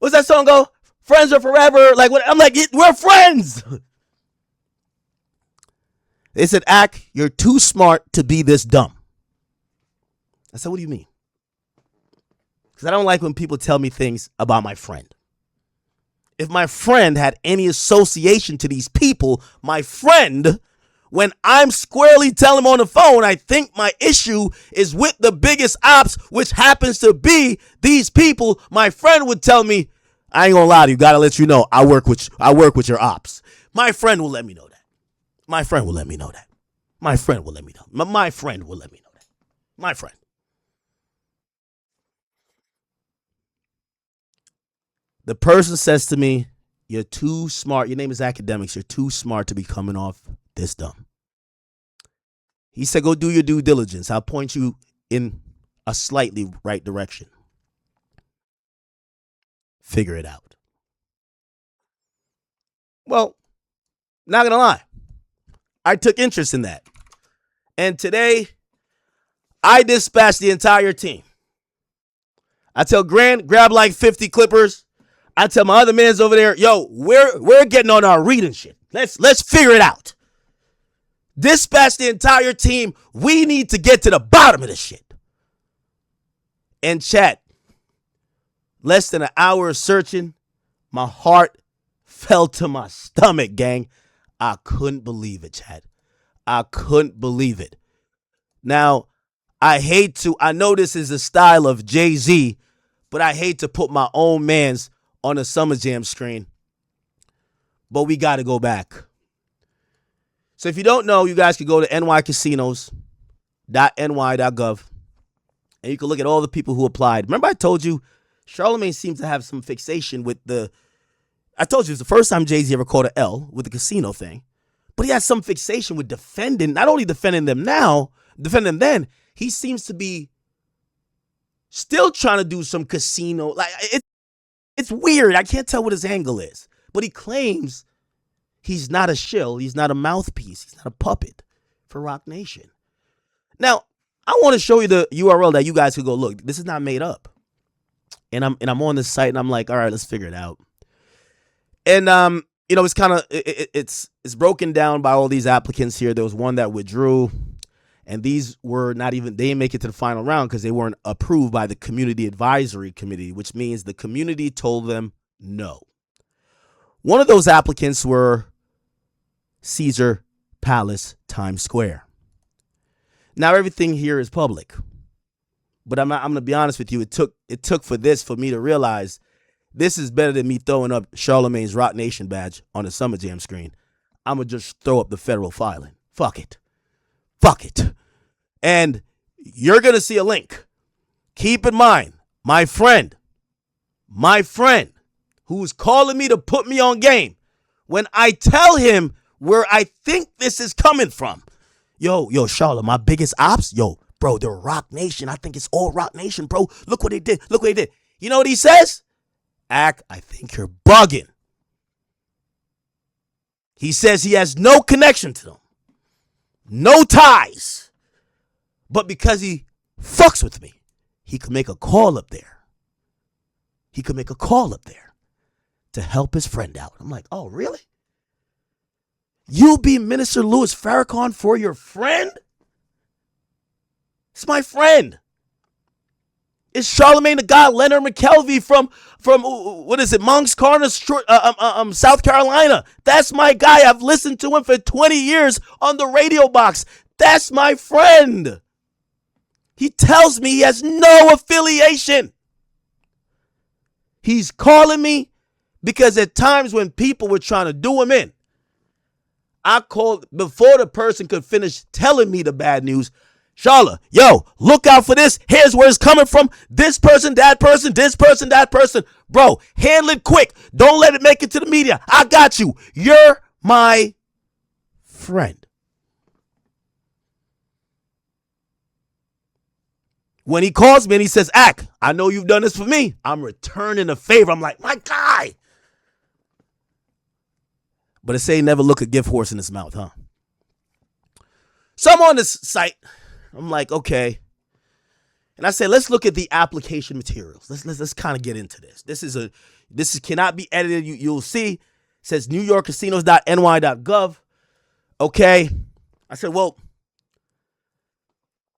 What's that song go? Friends are forever. Like, what? I'm like, we're friends. They said, Ak, you're too smart to be this dumb. I said, what do you mean? Because I don't like when people tell me things about my friend. If my friend had any association to these people, my friend, when I'm squarely telling him on the phone, I think my issue is with the biggest ops, which happens to be these people, my friend would tell me, I ain't gonna lie to you, gotta let you know, I work with your ops. My friend will let me know that. My friend will let me know that. My friend will let me know. My friend will let me know that. My friend. The person says to me, you're too smart. Your name is Akademiks. You're too smart to be coming off this dumb. He said, go do your due diligence. I'll point you in a slightly right direction. Figure it out. Well, not going to lie. I took interest in that. And today, I dispatched the entire team. I tell Grant, grab like 50 clippers. I tell my other mans over there, yo, we're getting on our reading shit. Let's figure it out. Dispatch the entire team. We need to get to the bottom of this shit. And chat, less than an hour of searching, my heart fell to my stomach, gang. I couldn't believe it, chat. I couldn't believe it. Now, I know this is the style of Jay-Z, but I hate to put my own mans on a Summer Jam screen. But we got to go back. So if you don't know, you guys can go to nycasinos.ny.gov and you can look at all the people who applied. Remember I told you Charlemagne seems to have some fixation with I told you it's the first time Jay-Z ever caught an L with the casino thing. But he has some fixation with not only defending them now, defending them then, he seems to be still trying to do some casino. Like it's weird. I can't tell what his angle is. But he claims he's not a shill. He's not a mouthpiece. He's not a puppet for Roc Nation. Now, I want to show you the URL that you guys could go look. This is not made up. And I'm on this site and I'm like, all right, let's figure it out. And it's kind of it's broken down by all these applicants here. There was one that withdrew, and these were they didn't make it to the final round because they weren't approved by the Community Advisory Committee, which means the community told them no. One of those applicants were Caesar Palace, Times Square. Now everything here is public, but I'm going to be honest with you. It took for me to realize this is better than me throwing up Charlemagne's Roc Nation badge on the Summer Jam screen. I'm going to just throw up the federal filing. Fuck it. And you're going to see a link. Keep in mind, my friend, who's calling me to put me on game, when I tell him where I think this is coming from, yo, Charlotte, my biggest ops, bro, they're Roc Nation. I think it's all Roc Nation, bro. Look what they did. You know what he says? Ak, I think you're bugging. He says he has no connection to them. No ties. But because he fucks with me, he could make a call up there. To help his friend out. I'm like, oh, really? You be Minister Louis Farrakhan for your friend? It's my friend. It's Charlemagne the God, Leonard McKelvey from what is it, Moncks Corner, South Carolina. That's my guy. I've listened to him for 20 years on the radio box. That's my friend. He tells me he has no affiliation. He's calling me because at times when people were trying to do him in, I called before the person could finish telling me the bad news. Charla, yo, look out for this. Here's where it's coming from. This person, that person, this person, that person. Bro, handle it quick. Don't let it make it to the media. I got you. You're my friend. When he calls me and he says, Ak, I know you've done this for me. I'm returning a favor. I'm like, my guy. But it say never look a gift horse in his mouth, huh? So I'm on this site. I'm like, okay. And I said, let's look at the application materials. Let's kind of get into this. This cannot be edited. You'll see. It says NewYorkCasinos.ny.gov. Okay. I said, well,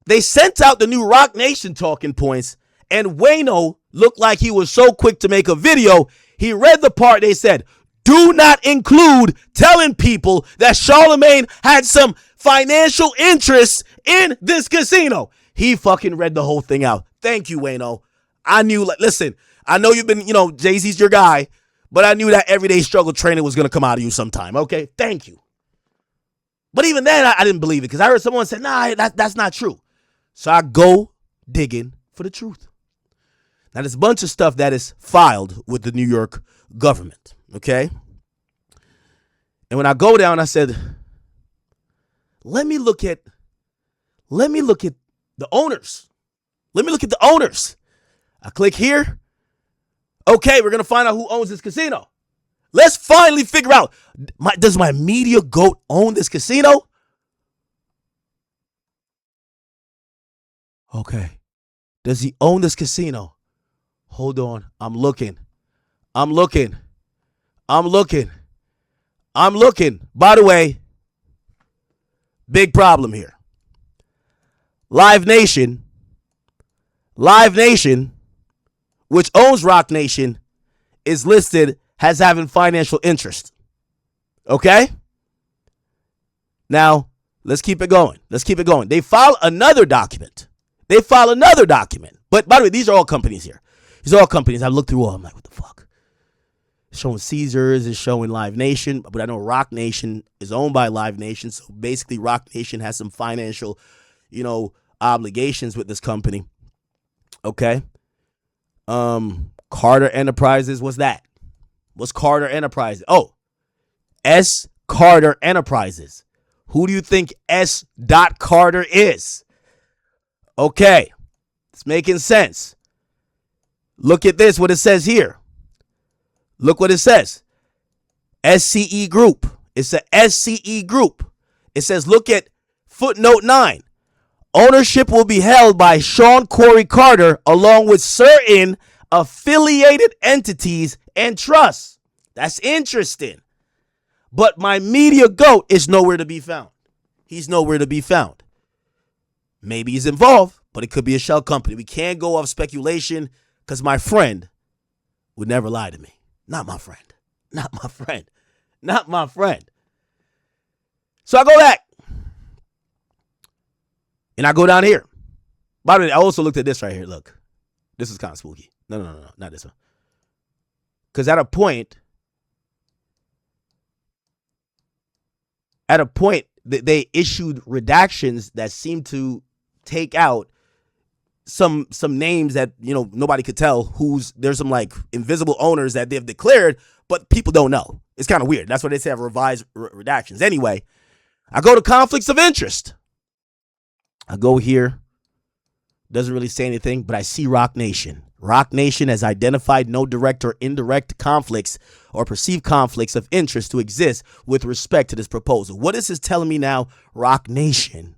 they sent out the new Rock Nation talking points, and Wayno looked like he was so quick to make a video. He read the part they said, do not include telling people that Charlemagne had some financial interests in this casino. He fucking read the whole thing out. Thank you, Wayno. I knew, listen, I know you've been, Jay-Z's your guy, but I knew that everyday struggle training was going to come out of you sometime, okay? Thank you. But even then, I didn't believe it because I heard someone say, nah, that's not true. So I go digging for the truth. Now, there's a bunch of stuff that is filed with the New York government, okay? And when I go down, I said, let me look at the owners. Let me look at the owners. I click here. Okay, we're going to find out who owns this casino. Let's finally figure out, does my media goat own this casino? Okay. Does he own this casino? Hold on. I'm looking. By the way, big problem here. Live Nation, which owns Rock Nation, is listed as having financial interest. Okay? Now, let's keep it going. They file another document. But by the way, these are all companies here. I looked through all. I'm like, what the fuck? It's showing Caesars, it's showing Live Nation, but I know Rock Nation is owned by Live Nation. So basically, Rock Nation has some financial, obligations with this company. Okay. Carter Enterprises. What's that? What's Carter Enterprises? Oh, S. Carter Enterprises. Who do you think S. Carter is? Okay. It's making sense. Look at this, what it says here. Look what it says. SCE Group. It's a SCE Group. It says, look at footnote 9. Ownership will be held by Sean Corey Carter along with certain affiliated entities and trusts. That's interesting. But my media goat is nowhere to be found. He's nowhere to be found. Maybe he's involved, but it could be a shell company. We can't go off speculation because my friend would never lie to me. Not my friend. So I go back. And I go down here. By the way, I also looked at this right here. Look, this is kind of spooky. No, not this one. Because at a point, they issued redactions that seemed to take out some names that, nobody could tell there's some like invisible owners that they've declared, but people don't know. It's kind of weird. That's why they say have revised redactions. Anyway, I go to conflicts of interest. I go here. Doesn't really say anything, but I see Rock Nation. Rock Nation has identified no direct or indirect conflicts or perceived conflicts of interest to exist with respect to this proposal. What is this telling me now? Rock Nation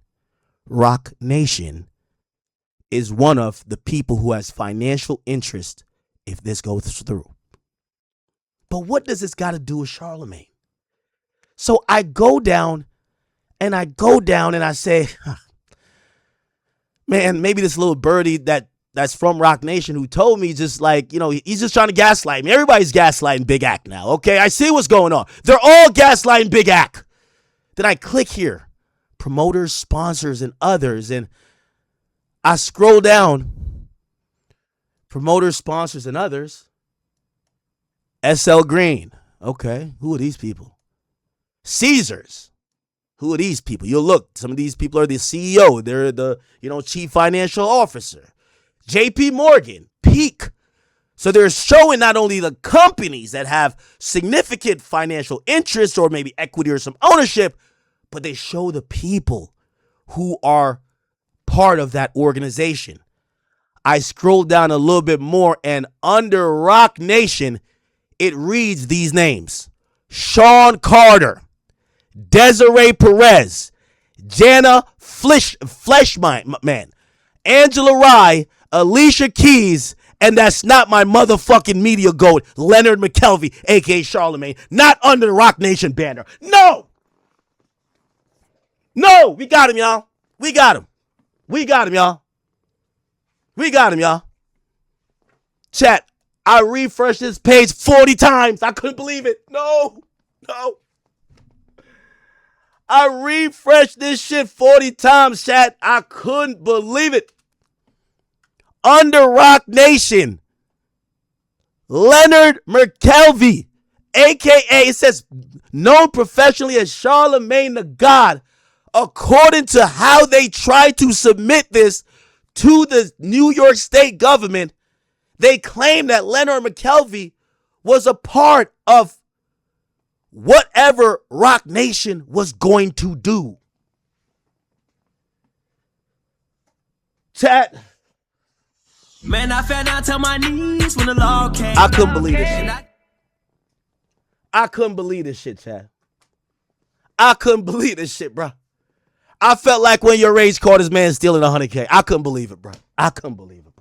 is one of the people who has financial interest if this goes through. But what does this got to do with Charlemagne? So I go down and I say, man, maybe this little birdie that's from Rock Nation who told me just like, he's just trying to gaslight me. Everybody's gaslighting Big Act now, okay? I see what's going on. They're all gaslighting Big Act. Then I click here, promoters, sponsors, and others, and I scroll down, promoters, sponsors, and others. SL Green. Okay, who are these people? Caesars. Who are these people? You'll look. Some of these people are the CEO. They're the, chief financial officer. JP Morgan, Peak. So they're showing not only the companies that have significant financial interest or maybe equity or some ownership, but they show the people who are part of that organization. I scroll down a little bit more, and under Rock Nation, it reads these names: Sean Carter, Desiree Perez, Jana Fleshman, Angela Rye, Alicia Keys, and that's not my motherfucking media goat, Leonard McKelvey, a.k.a. Charlemagne, not under the Rock Nation banner. No! No! We got him, y'all. We got him. We got him, y'all. We got him, y'all. Chat, I refreshed this page 40 times. I couldn't believe it. No. I refreshed this shit 40 times, chat. I couldn't believe it. Under Rock Nation, Leonard McKelvey, a.k.a. it says known professionally as Charlemagne the God, according to how they tried to submit this to the New York State government, they claim that Leonard McKelvey was a part of whatever Rock Nation was going to do. Chat. Man, I fell down to my knees when the law came. I couldn't believe this shit. I couldn't believe this shit, Chad. I couldn't believe this shit, bro. I felt like when your rage caught his man stealing $100K. I couldn't believe it, bro. I couldn't believe it.